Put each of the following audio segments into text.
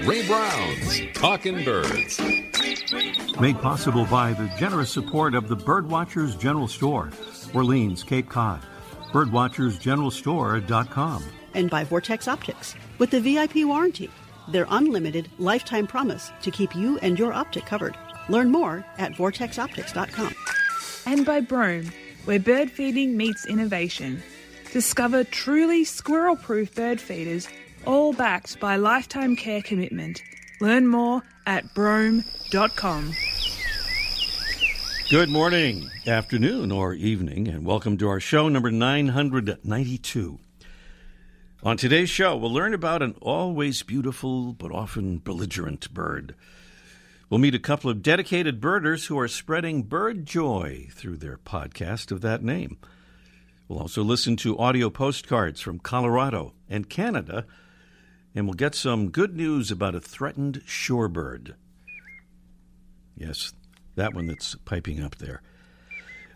Ray Brown's Talking Birds. Made possible by the generous support of the Birdwatchers General Store, Orleans, Cape Cod. Birdwatchersgeneralstore.com. And by Vortex Optics with the VIP warranty, their unlimited lifetime promise to keep you and your optic covered. Learn more at vortexoptics.com. And by Brome, where bird feeding meets innovation. Discover truly squirrel-proof bird feeders, all backed by lifetime care commitment. Learn more at brome.com. Good morning, afternoon, or evening, and welcome to our show number 992. On today's show, we'll learn about an always beautiful but often belligerent bird. We'll meet a couple of dedicated birders who are spreading bird joy through their podcast of that name. We'll also listen to audio postcards from Colorado and Canada, and we'll get some good news about a threatened shorebird. Yes, that one that's piping up there.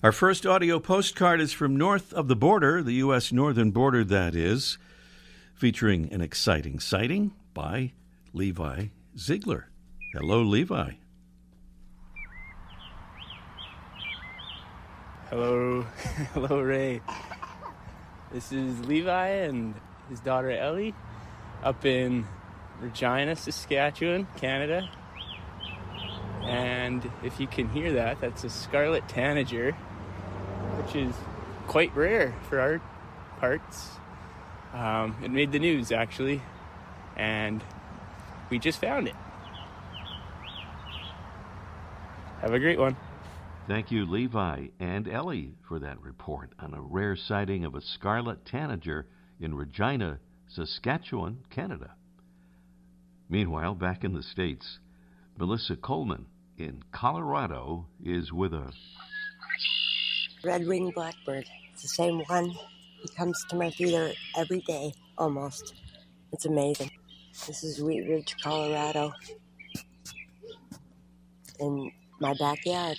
Our first audio postcard is from north of the border, the U.S. northern border, that is, featuring an exciting sighting by Levi Ziegler. Hello, Levi. Hello. Hello, Ray. This is Levi and his daughter Ellie up in Regina, Saskatchewan, Canada. And if you can hear that, that's a scarlet tanager, which is quite rare for our parts. It made the news, actually, and we just found it. Have a great one. Thank you, Levi and Ellie, for that report on a rare sighting of a scarlet tanager in Regina, Saskatchewan, Canada. Meanwhile, back in the States, Melissa Coleman in Colorado is with us. Red-winged blackbird. It's the same one. He comes to my feeder every day, almost. It's amazing. This is Wheat Ridge, Colorado. In my backyard.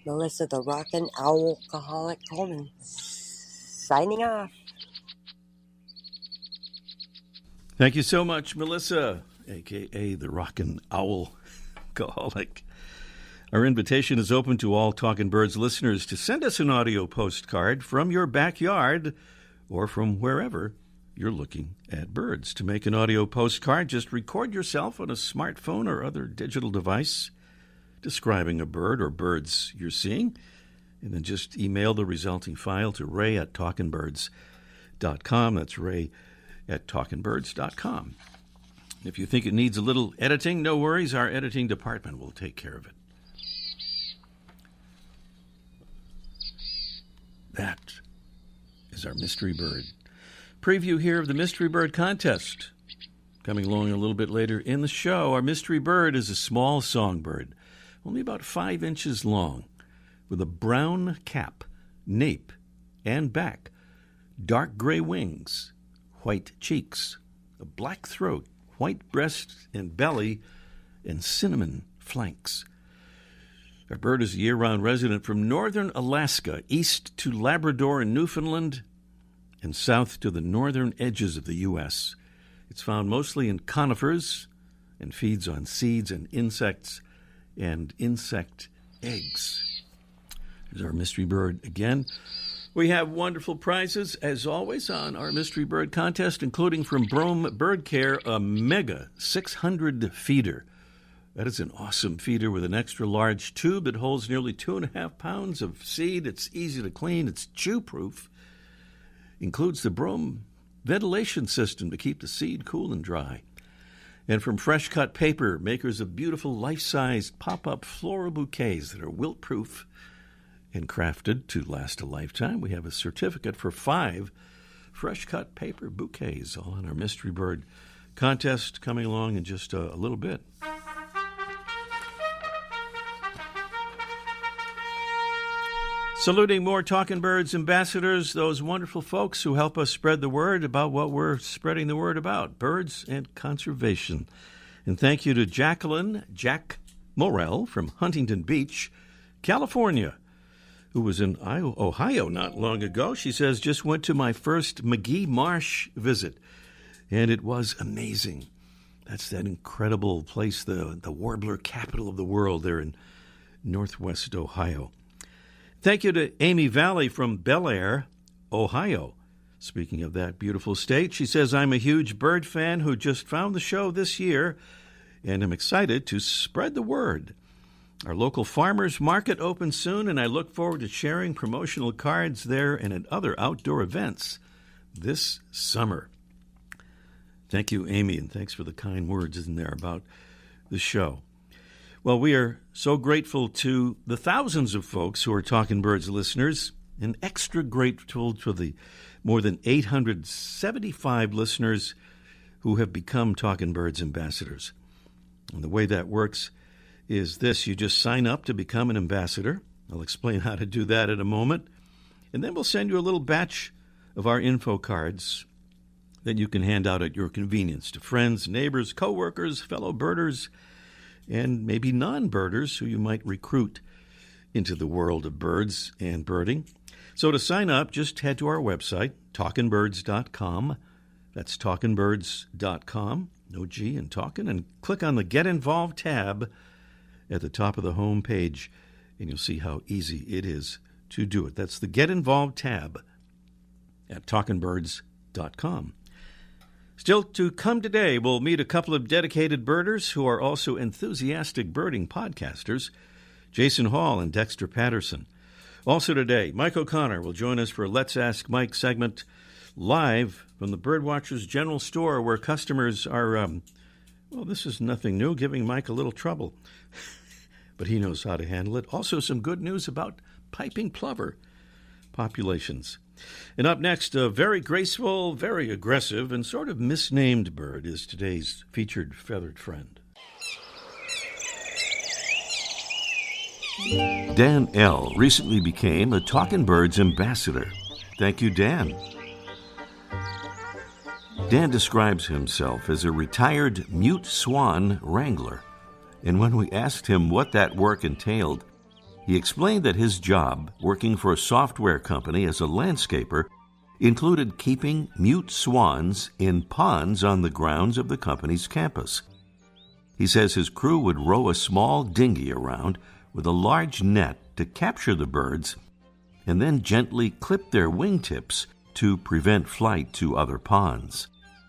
Melissa, the rockin' owl-alcoholic Coleman, signing off. Thank you so much, Melissa, a.k.a. the rockin' owl-alcoholic. Our invitation is open to all Talkin' Birds listeners to send us an audio postcard from your backyard or from wherever you're looking at birds. To make an audio postcard, just record yourself on a smartphone or other digital device describing a bird or birds you're seeing, and then just email the resulting file to ray@talkinbirds.com. That's ray@talkinbirds.com. If you think it needs a little editing, no worries. Our editing department will take care of it. That is our mystery bird. Preview here of the mystery bird contest. Coming along a little bit later in the show, our mystery bird is a small songbird, only about 5 inches long, with a brown cap, nape, and back, dark gray wings, white cheeks, a black throat, white breast and belly, and cinnamon flanks. Our bird is a year-round resident from northern Alaska, east to Labrador and Newfoundland, and south to the northern edges of the U.S. It's found mostly in conifers and feeds on seeds and insects and insect eggs. Here's our mystery bird again. We have wonderful prizes, as always, on our mystery bird contest, including from Brome Bird Care, a Mega 600 feeder. That is an awesome feeder with an extra large tube that holds nearly 2.5 pounds of seed. It's easy to clean. It's chew-proof. Includes the Brome ventilation system to keep the seed cool and dry. And from Fresh Cut Paper, makers of beautiful life-sized pop-up floral bouquets that are wilt-proof and crafted to last a lifetime, we have a certificate for 5 Fresh Cut Paper bouquets, all in our Mystery Bird contest coming along in just a little bit. Saluting more Talkin' Birds ambassadors, those wonderful folks who help us spread the word about what we're spreading the word about, birds and conservation. And thank you to Jack Morrell from Huntington Beach, California, who was in Ohio not long ago. She says, just went to my first McGee Marsh visit. and it was amazing. That's that incredible place, the warbler capital of the world there in Northwest Ohio. Thank you to Amy Valley from Bel Air, Ohio. Speaking of that beautiful state, she says, I'm a huge bird fan who just found the show this year, and I'm excited to spread the word. Our local farmers market opens soon, and I look forward to sharing promotional cards there and at other outdoor events this summer. Thank you, Amy, and thanks for the kind words in there about the show. Well, we are so grateful to the thousands of folks who are Talking Birds listeners, and extra grateful to the more than 875 listeners who have become Talking Birds ambassadors. And the way that works is this. You just sign up to become an ambassador. I'll explain how to do that in a moment. And then we'll send you a little batch of our info cards that you can hand out at your convenience to friends, neighbors, coworkers, fellow birders, and maybe non-birders who you might recruit into the world of birds and birding. So to sign up, just head to our website, talkingbirds.com. That's talkingbirds.com, no G in talking, and click on the Get Involved tab at the top of the home page, and you'll see how easy it is to do it. That's the Get Involved tab at talkingbirds.com. Still to come today, we'll meet a couple of dedicated birders who are also enthusiastic birding podcasters, Jason Hall and Dexter Patterson. Also today, Mike O'Connor will join us for a Let's Ask Mike segment live from the Birdwatchers General Store, where customers are, this is nothing new, giving Mike a little trouble. But he knows how to handle it. Also some good news about piping plover populations. And up next, a very graceful, very aggressive, and sort of misnamed bird is today's featured feathered friend. Dan L. recently became a Talkin' Birds ambassador. Thank you, Dan. Dan describes himself as a retired Mute Swan wrangler, and when we asked him what that work entailed, he explained that his job, working for a software company as a landscaper, included keeping mute swans in ponds on the grounds of the company's campus. He says his crew would row a small dinghy around with a large net to capture the birds and then gently clip their wingtips to prevent flight to other ponds.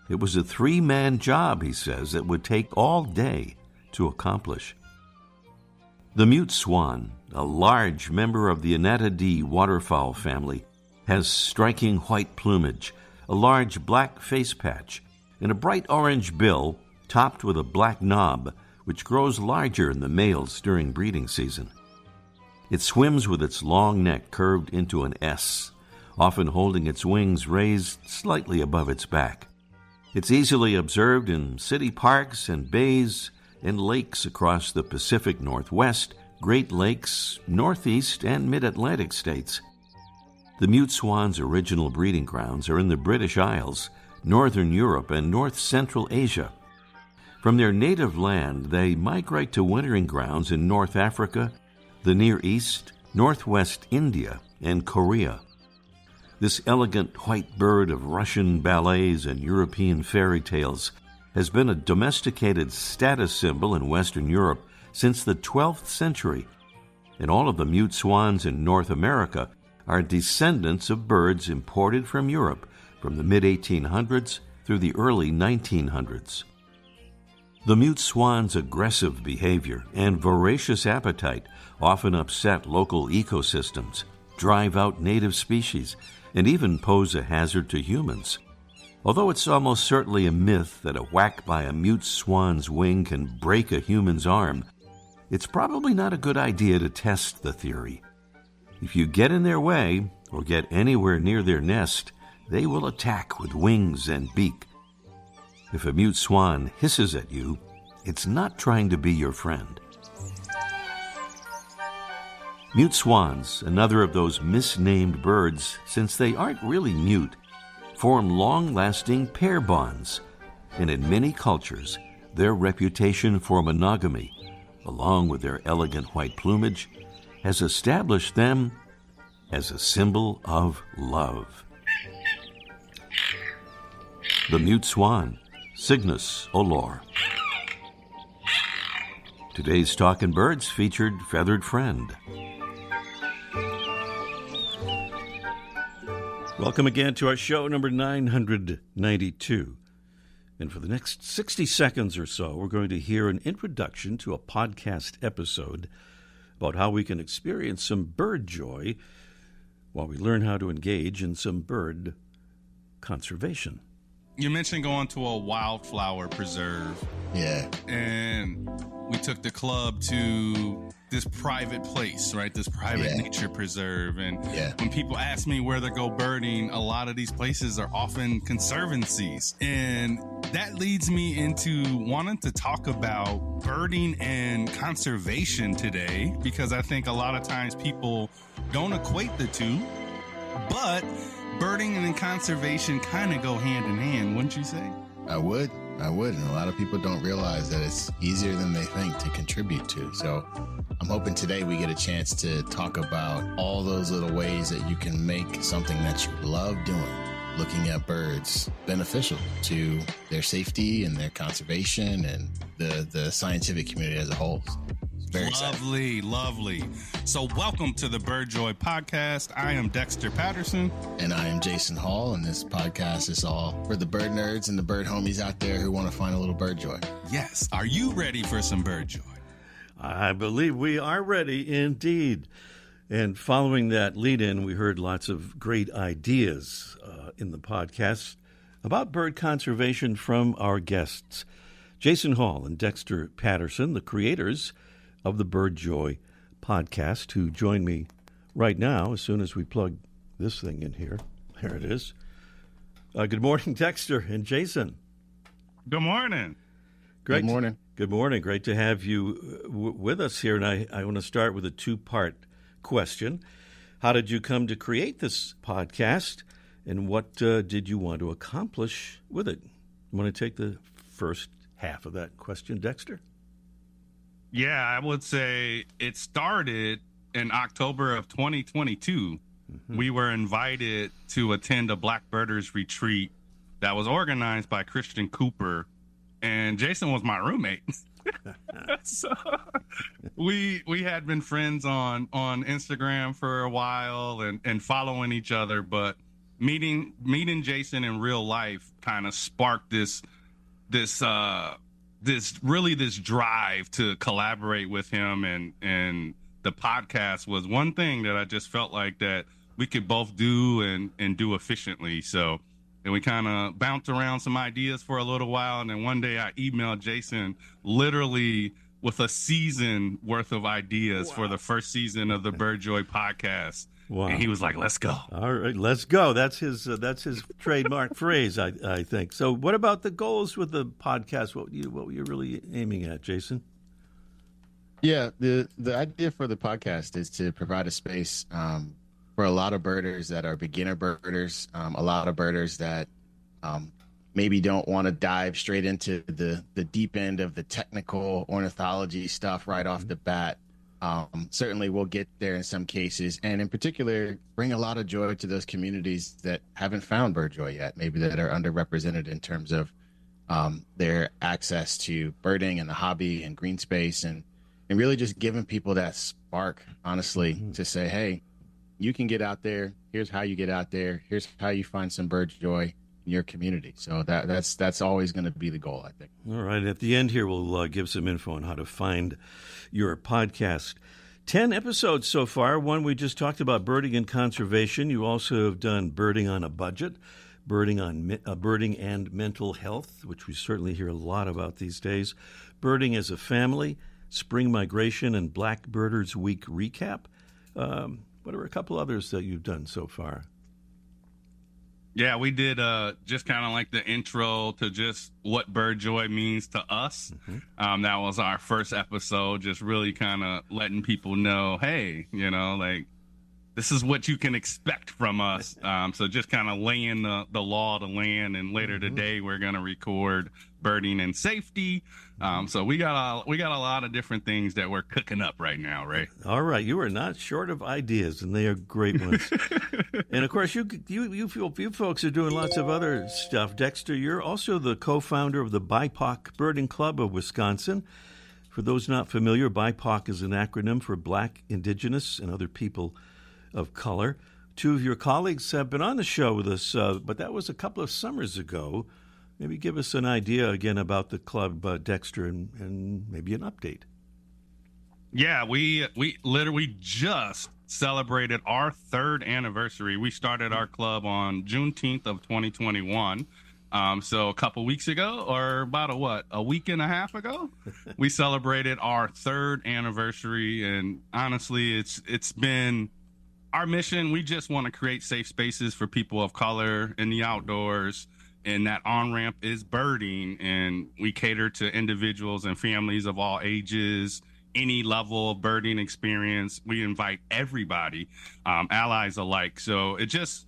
It was a 3-man job, he says, that would take all day to accomplish. The mute swan, a large member of the Anatidae waterfowl family, has striking white plumage, a large black face patch, and a bright orange bill topped with a black knob, which grows larger in the males during breeding season. It swims with its long neck curved into an S, often holding its wings raised slightly above its back. It's easily observed in city parks and bays and lakes across the Pacific Northwest, Great Lakes, Northeast, and Mid-Atlantic states. The mute swan's original breeding grounds are in the British Isles, Northern Europe, and North Central Asia. From their native land, they migrate to wintering grounds in North Africa, the Near East, Northwest India, and Korea. This elegant white bird of Russian ballets and European fairy tales has been a domesticated status symbol in Western Europe since the 12th century, and all of the mute swans in North America are descendants of birds imported from Europe from the mid-1800s through the early 1900s. The mute swan's aggressive behavior and voracious appetite often upset local ecosystems, drive out native species, and even pose a hazard to humans. Although it's almost certainly a myth that a whack by a mute swan's wing can break a human's arm, it's probably not a good idea to test the theory. If you get in their way or get anywhere near their nest, they will attack with wings and beak. If a mute swan hisses at you, it's not trying to be your friend. Mute swans, another of those misnamed birds, since they aren't really mute, form long-lasting pair bonds, and in many cultures, their reputation for monogamy, along with their elegant white plumage, has established them as a symbol of love. the Mute Swan, Cygnus olor. Today's Talkin' Birds featured Feathered Friend. Welcome again to our show number 992. And for the next 60 seconds or so, we're going to hear an introduction to a podcast episode about how we can experience some bird joy while we learn how to engage in some bird conservation. You mentioned going to a wildflower preserve. Yeah. And we took the club to this private place, right? This private nature preserve. And when people ask me where to go birding, a lot of these places are often conservancies. And that leads me into wanting to talk about birding and conservation today, because I think a lot of times people don't equate the two, but birding and conservation kind of go hand in hand, wouldn't you say? I would. And a lot of people don't realize that it's easier than they think to contribute to. So I'm hoping today we get a chance to talk about all those little ways that you can make something that you love doing, looking at birds, beneficial to their safety and their conservation and the scientific community as a whole. Very lovely. So welcome to the Bird Joy Podcast. I am Dexter Patterson. And I am Jason Hall, and this podcast is all for the bird nerds and the bird homies out there who want to find a little bird joy. Yes. Are you ready for some bird joy? I believe we are ready indeed. And following that lead-in, we heard lots of great ideas in the podcast about bird conservation from our guests, Jason Hall and Dexter Patterson, the creators of the Bird Joy podcast, who join me right now as soon as we plug this thing in here. There it is. Good morning, Dexter and Jason. Good morning. Great. Good morning. Good morning. Great to have you with us here. And I want to start with a two-part question. How did you come to create this podcast, and what did you want to accomplish with it? You want to take the first half of that question, Dexter? Yeah, I would say it started in October of 2022. Mm-hmm. We were invited to attend a Black Birders retreat that was organized by Christian Cooper, and Jason was my roommate. So we had been friends on Instagram for a while and following each other, but meeting Jason in real life kind of sparked this drive to collaborate with him, and the podcast was one thing that I just felt like that we could both do and do efficiently. So, and we kind of bounced around some ideas for a little while, and then one day I emailed Jason literally with a season worth of ideas for the first season of the Bird Joy podcast. Wow. And he was like, "Let's go." All right, let's go. That's his trademark phrase, I think. So what about the goals with the podcast? What were you really aiming at, Jason? Yeah, the idea for the podcast is to provide a space for a lot of birders that are beginner birders, a lot of birders that maybe don't want to dive straight into the deep end of the technical ornithology stuff right off the bat. Certainly we'll get there in some cases, and in particular bring a lot of joy to those communities that haven't found bird joy yet, maybe that are underrepresented in terms of their access to birding and the hobby and green space, and really just giving people that spark, honestly, to say, hey, you can get out there. Here's how you get out there. Here's how you find some bird joy in your community. So that's always going to be the goal, I think. All right. At the end here, we'll give some info on how to find your podcast. 10 episodes so far. One, we just talked about birding and conservation. You also have done birding on a budget, birding and mental health, which we certainly hear a lot about these days, birding as a family, spring migration, and Black Birders Week recap. What are a couple others that you've done so far? Yeah, we did just kind of like the intro to just what bird joy means to us. Mm-hmm. That was our first episode, just really kind of letting people know, hey, like this is what you can expect from us. So just kind of laying the law of the land, and later today we're going to record birding and safety. So we got a lot of different things that we're cooking up right now, Ray. All right, you are not short of ideas, and they are great ones. And of course, you folks are doing lots of other stuff. Dexter, you're also the co-founder of the BIPOC Birding Club of Wisconsin. For those not familiar, BIPOC is an acronym for Black, Indigenous, and Other People of Color. Two of your colleagues have been on the show with us, but that was a couple of summers ago. Maybe give us an idea again about the club, Dexter, and maybe an update. Yeah, we literally just celebrated our 3rd anniversary. We started our club on Juneteenth of 2021. So a couple weeks ago, or about a week and a half ago, we celebrated our 3rd anniversary. And honestly, it's been our mission. We just want to create safe spaces for people of color in the outdoors. And that on-ramp is birding, and we cater to individuals and families of all ages, any level of birding experience. We invite everybody, allies alike. So it just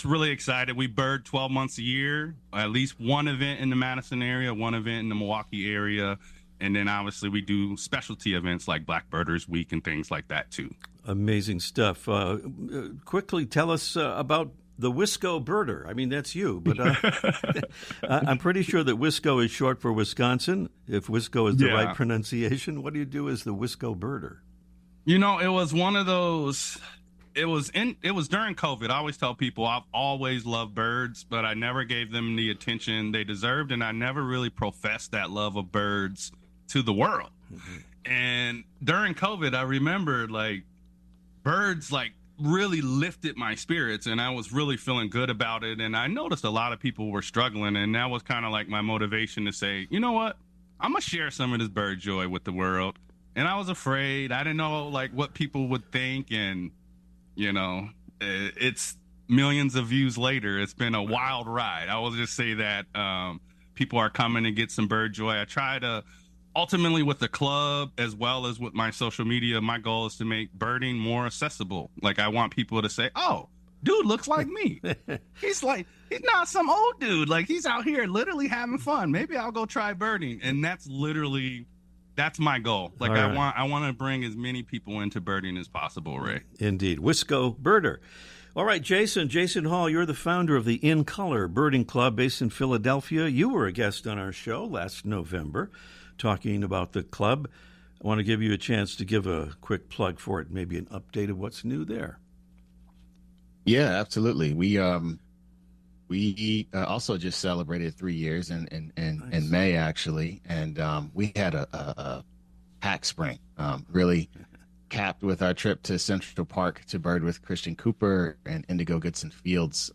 really excited. We bird 12 months a year, at least one event in the Madison area, one event in the Milwaukee area. And then obviously we do specialty events like Black Birders Week and things like that too. Amazing stuff. Quickly tell us about the Wisco birder. I mean, that's you, but I'm pretty sure that Wisco is short for Wisconsin. If Wisco is the right pronunciation, what do you do as the Wisco birder? You know, it was one of those. It was during COVID. I always tell people I've always loved birds, but I never gave them the attention they deserved, and I never really professed that love of birds to the world. Mm-hmm. And during COVID, I remembered birds really lifted my spirits, and I was really feeling good about it. And I noticed a lot of people were struggling, and that was kind of like my motivation to say, you know what, I'm gonna share some of this bird joy with the world. And I was afraid. I didn't know what people would think, and it's millions of views later. It's been a wild ride. I will just say that people are coming to get some bird joy. I try to ultimately, with the club as well as with my social media, my goal is to make birding more accessible. I want people to say, oh, dude looks like me. He's not some old dude. He's out here literally having fun. Maybe I'll go try birding. And that's my goal. Right. I want to bring as many people into birding as possible, Ray. Indeed. Wisco birder. All right, Jason Hall, you're the founder of the In Color Birding Club based in Philadelphia. You were a guest on our show last November talking about the club. I want to give you a chance to give a quick plug for it, maybe an update of what's new there. Yeah, absolutely. We also just celebrated 3 years in May, actually, and we had a pack spring, really capped with our trip to Central Park to bird with Christian Cooper and Indigo Goodson Fields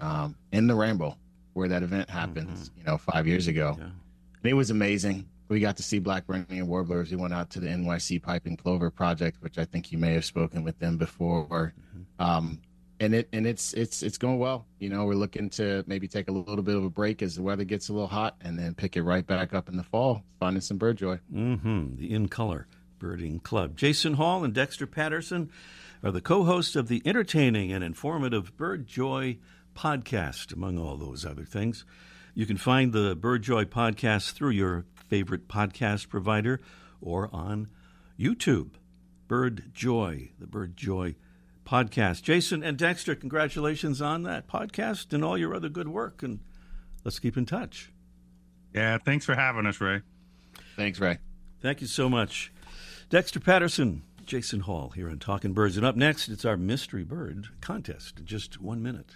in the Rainbow, where that event happened, 5 years ago. Yeah. And it was amazing. We got to see black-burning warblers. We went out to the NYC Piping Plover Project, which I think you may have spoken with them before. And it's going well. We're looking to maybe take a little bit of a break as the weather gets a little hot, and then pick it right back up in the fall, finding some bird joy. The In Color Birding Club. Jason Hall and Dexter Patterson are the co-hosts of the entertaining and informative Bird Joy podcast, among all those other things. You can find the Bird Joy podcast through your favorite podcast provider or on YouTube. Bird Joy, the Bird Joy podcast. Jason and Dexter, congratulations on that podcast and all your other good work, and let's keep in touch. Yeah, thanks for having us, Ray. Thanks, Ray. Thank you so much. Dexter Patterson, Jason Hall here on Talking Birds. And up next, it's our Mystery Bird contest in just 1 minute.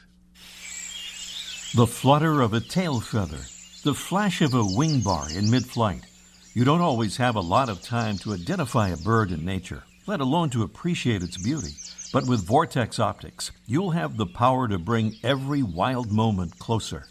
The flutter of a tail feather, the flash of a wing bar in mid-flight. You don't always have a lot of time to identify a bird in nature, let alone to appreciate its beauty. But with Vortex Optics, you'll have the power to bring every wild moment closer.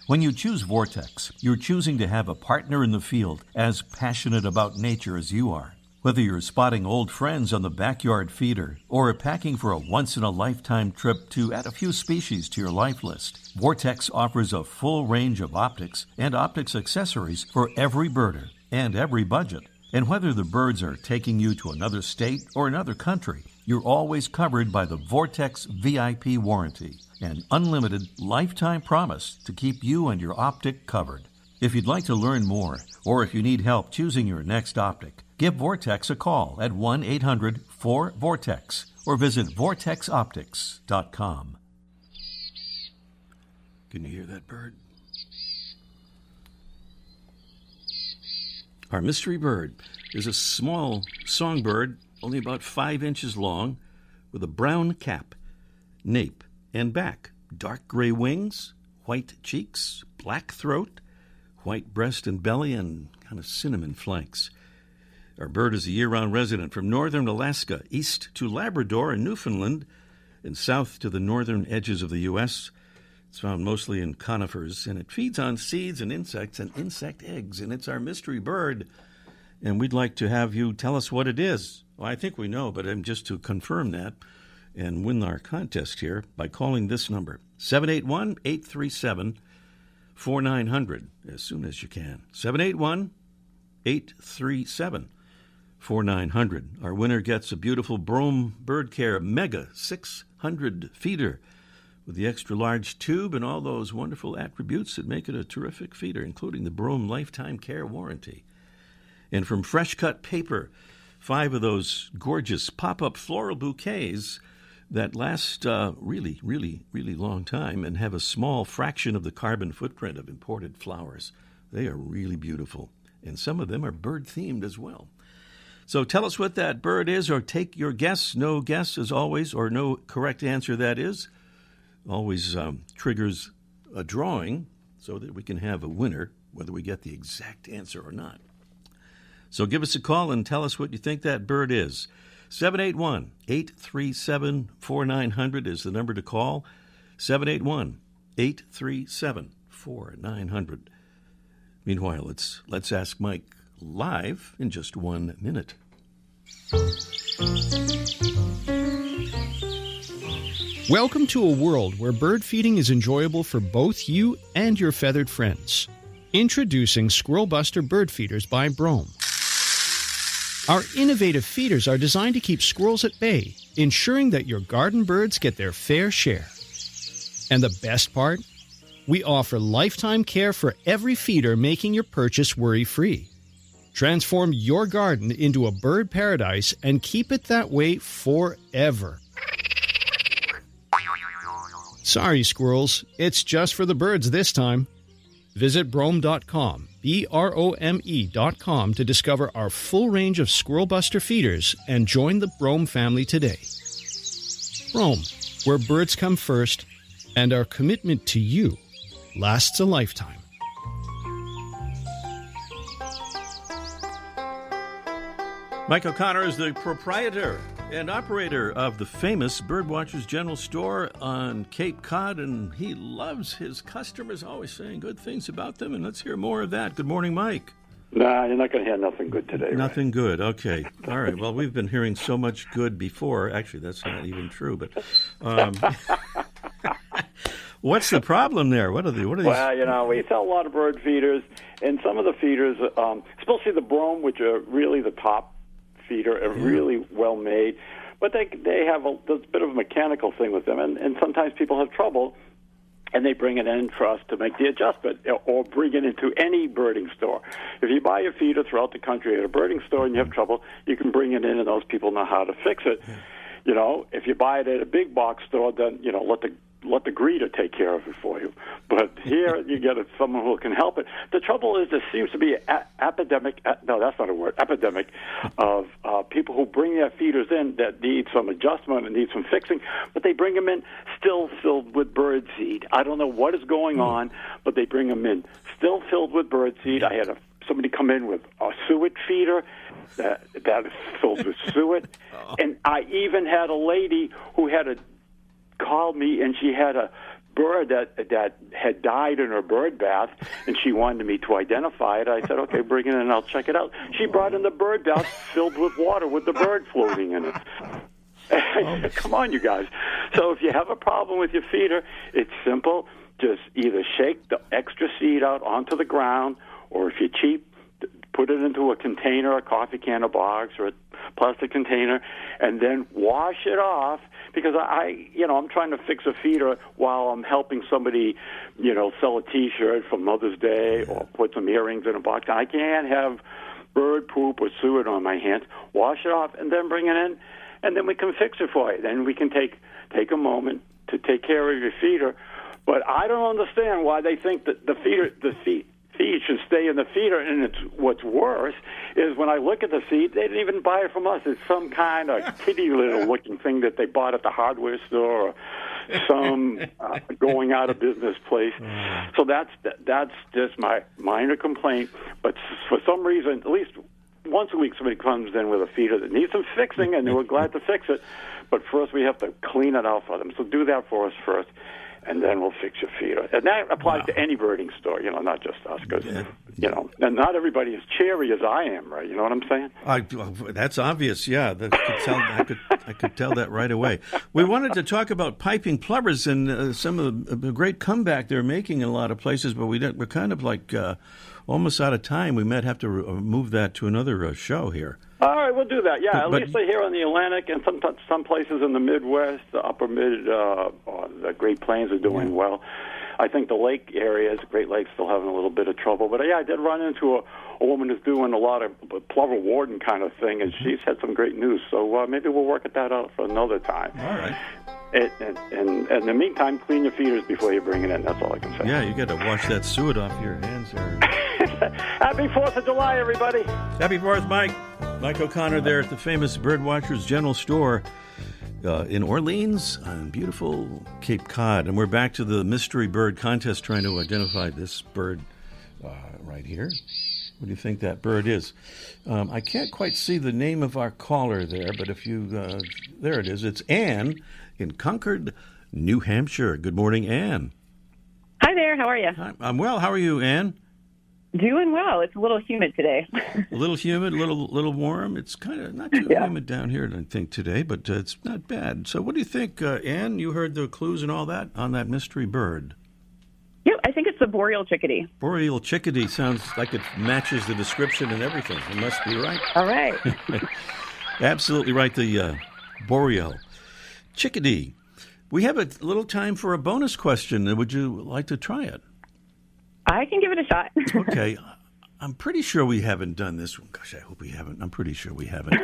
When you choose Vortex, you're choosing to have a partner in the field as passionate about nature as you are. Whether you're spotting old friends on the backyard feeder or packing for a once-in-a-lifetime trip to add a few species to your life list, Vortex offers a full range of optics and optics accessories for every birder and every budget. And whether the birds are taking you to another state or another country, you're always covered by the Vortex VIP warranty, an unlimited lifetime promise to keep you and your optic covered. If you'd like to learn more, or if you need help choosing your next optic, give Vortex a call at 1-800-4VORTEX or visit vortexoptics.com. Can you hear that bird? Our mystery bird is a small songbird, only about 5 inches long, with a brown cap, nape, and back, dark gray wings, white cheeks, black throat, white breast and belly, and kind of cinnamon flanks. Our bird is a year-round resident from northern Alaska, east to Labrador and Newfoundland, and south to the northern edges of the U.S. It's found mostly in conifers, and it feeds on seeds and insects and insect eggs, and it's our mystery bird. And we'd like to have you tell us what it is. Well, I think we know, but just to confirm that and win our contest here by calling this number, 781-837-4900, as soon as you can. 781-837-4900. Our winner gets a beautiful Brome Bird Care Mega 600 feeder with the extra-large tube and all those wonderful attributes that make it a terrific feeder, including the Brome Lifetime Care Warranty. And from Fresh Cut Paper, 5 of those gorgeous pop-up floral bouquets that last really, really, really long time and have a small fraction of the carbon footprint of imported flowers. They are really beautiful, and some of them are bird-themed as well. So tell us what that bird is, or take your guess. No guess, as always, or no correct answer, that is. Always triggers a drawing so that we can have a winner, whether we get the exact answer or not. So give us a call and tell us what you think that bird is. 781-837-4900 is the number to call. 781-837-4900. Meanwhile, let's ask Mike live in just 1 minute. Welcome to a world where bird feeding is enjoyable for both you and your feathered friends. Introducing Squirrel Buster Bird Feeders by Brome. Our innovative feeders are designed to keep squirrels at bay, ensuring that your garden birds get their fair share. And the best part? We offer lifetime care for every feeder, making your purchase worry-free. Transform your garden into a bird paradise and keep it that way forever. Sorry, squirrels, it's just for the birds this time. Visit Brome.com, BROME.com, to discover our full range of Squirrel Buster feeders and join the Brome family today. Brome, where birds come first, and our commitment to you lasts a lifetime. Mike O'Connor is the proprietor and operator of the famous Birdwatchers General Store on Cape Cod, and he loves his customers, always saying good things about them, and let's hear more of that. Good morning, Mike. Nah, you're not going to hear nothing good today. Nothing good. Okay. All right. Well, we've been hearing so much good before. Actually, that's not even true, but what's the problem there? What are these? Well, we sell a lot of bird feeders, and some of the feeders, especially the Brome, which are really the top feeder, are really well made, but they have there's a bit of a mechanical thing with them, and sometimes people have trouble, and they bring it in for us to make the adjustment, or bring it into any birding store. If you buy a feeder throughout the country at a birding store and you have trouble, you can bring it in, and those people know how to fix it. If you buy it at a big box store, then let the greeter take care of it for you. But here you get someone who can help it. The trouble is there seems to be an epidemic of people who bring their feeders in that need some adjustment and need some fixing, but they bring them in still filled with bird seed. I don't know what is going on, but they bring them in still filled with bird seed. I had somebody come in with a suet feeder that is filled with suet. And I even had a lady who called me, and she had a bird that had died in her bird bath, and she wanted me to identify it. I said, okay, bring it in and I'll check it out. She brought in the bird bath filled with water with the bird floating in it. Come on, you guys. So if you have a problem with your feeder, it's simple. Just either shake the extra seed out onto the ground, or if you're cheap, put it into a container, a coffee can, a box, or a plastic container, and then wash it off. Because I'm trying to fix a feeder while I'm helping somebody, sell a T-shirt for Mother's Day or put some earrings in a box. I can't have bird poop or suet on my hands. Wash it off and then bring it in, and then we can fix it for you. Then we can take a moment to take care of your feeder. But I don't understand why they think that the feed should stay in the feeder. And what's worse is when I look at the feed, they didn't even buy it from us. It's some kind of kitty little looking thing that they bought at the hardware store or some going out of business place. So that's just my minor complaint. But for some reason, at least once a week, somebody comes in with a feeder that needs some fixing, and we're glad to fix it. But first, we have to clean it out for them. So do that for us first, and then we'll fix your feeder. And that applies to any birding store, not just us, because, and not everybody is cheery as I am, right? You know what I'm saying? That's obvious, yeah. I could tell that right away. We wanted to talk about piping plovers and some of the great comeback they're making in a lot of places, but we're kind of like almost out of time. We might have to move that to another show here. All right, we'll do that. Yeah, at least here on the Atlantic and some places in the Midwest, the upper mid, the Great Plains are doing well. I think the lake areas, Great Lakes, still having a little bit of trouble. But yeah, I did run into a woman who's doing a lot of plover warden kind of thing, and she's had some great news. So maybe we'll work that out for another time. All right. And in the meantime, clean your feeders before you bring it in. That's all I can say. Yeah, you got to wash that suet off your hands there. Happy 4th of July, everybody. Happy 4th, Mike. Mike O'Connor there at the famous Birdwatchers General Store in Orleans on beautiful Cape Cod. And we're back to the mystery bird contest trying to identify this bird right here. What do you think that bird is? I can't quite see the name of our caller there, but if you... there it is. It's Ann in Concord, New Hampshire. Good morning, Ann. Hi there. How are you? I'm well. How are you, Ann? Doing well. It's a little humid today. A little humid, a little warm. It's kind of not too humid down here, I think, today, but it's not bad. So what do you think, Ann? You heard the clues and all that on that mystery bird. Yep, I think it's the boreal chickadee. Boreal chickadee sounds like it matches the description and everything. It must be right. All right. Absolutely right, the boreal chickadee. We have a little time for a bonus question. Would you like to try it? I can give it a shot. Okay. I'm pretty sure we haven't done this one. Gosh, I hope we haven't. I'm pretty sure we haven't.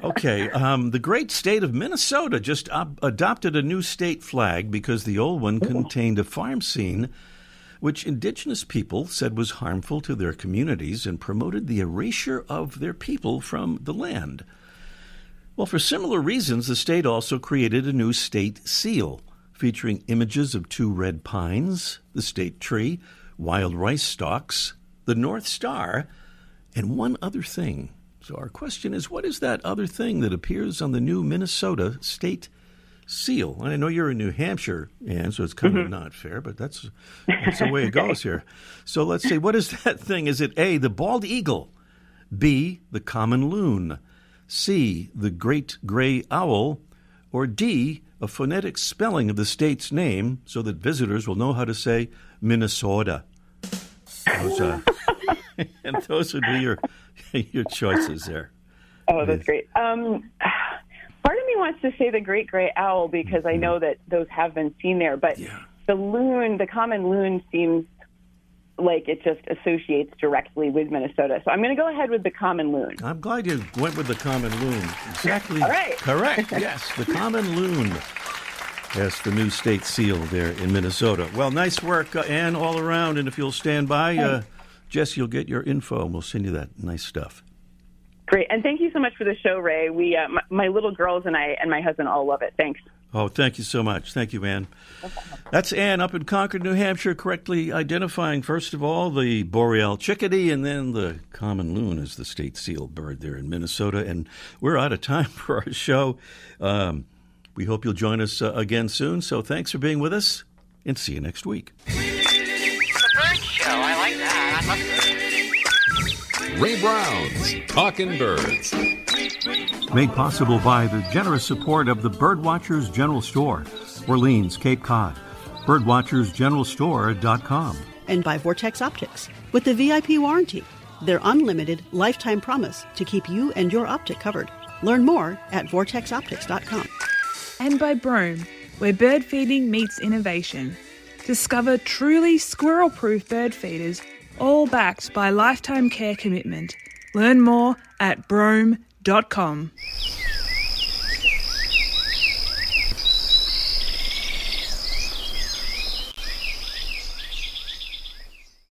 Okay. The great state of Minnesota just adopted a new state flag because the old one contained a farm scene which indigenous people said was harmful to their communities and promoted the erasure of their people from the land. Well, for similar reasons, the state also created a new state seal featuring images of 2 red pines, the state tree, wild rice stalks, the North Star, and one other thing. So our question is, what is that other thing that appears on the new Minnesota state seal? And I know you're in New Hampshire, Ann, so it's kind of not fair, but that's the way it goes here. So let's see, what is that thing? Is it A, the bald eagle, B, the common loon, C, the great gray owl, or D, a phonetic spelling of the state's name so that visitors will know how to say Minnesota? And those would be your choices there. Oh, that's great. Part of me wants to say the great gray owl because I know that those have been seen there, but the loon, the common loon, seems like it just associates directly with Minnesota. So I'm going to go ahead with the common loon. I'm glad you went with the common loon. Exactly. All right. Correct. Yes, the common loon. Yes, the new state seal there in Minnesota. Well, nice work, Ann, all around. And if you'll stand by, Jess, you'll get your info, and we'll send you that nice stuff. Great. And thank you so much for the show, Ray. We, my little girls and I and my husband all love it. Thanks. Oh, thank you so much. Thank you, Ann. That's Ann up in Concord, New Hampshire, correctly identifying, first of all, the boreal chickadee and then the common loon as the state seal bird there in Minnesota. And we're out of time for our show. We hope you'll join us again soon. So thanks for being with us, and see you next week. The bird show. I like that. Ray Brown's Talking Birds. Made possible by the generous support of the Birdwatchers General Store, Orleans, Cape Cod. Birdwatchersgeneralstore.com. And by Vortex Optics, with the VIP warranty, their unlimited lifetime promise to keep you and your optic covered. Learn more at vortexoptics.com. And by Brome, where bird feeding meets innovation. Discover truly squirrel-proof bird feeders, all backed by lifetime care commitment. Learn more at brome.com.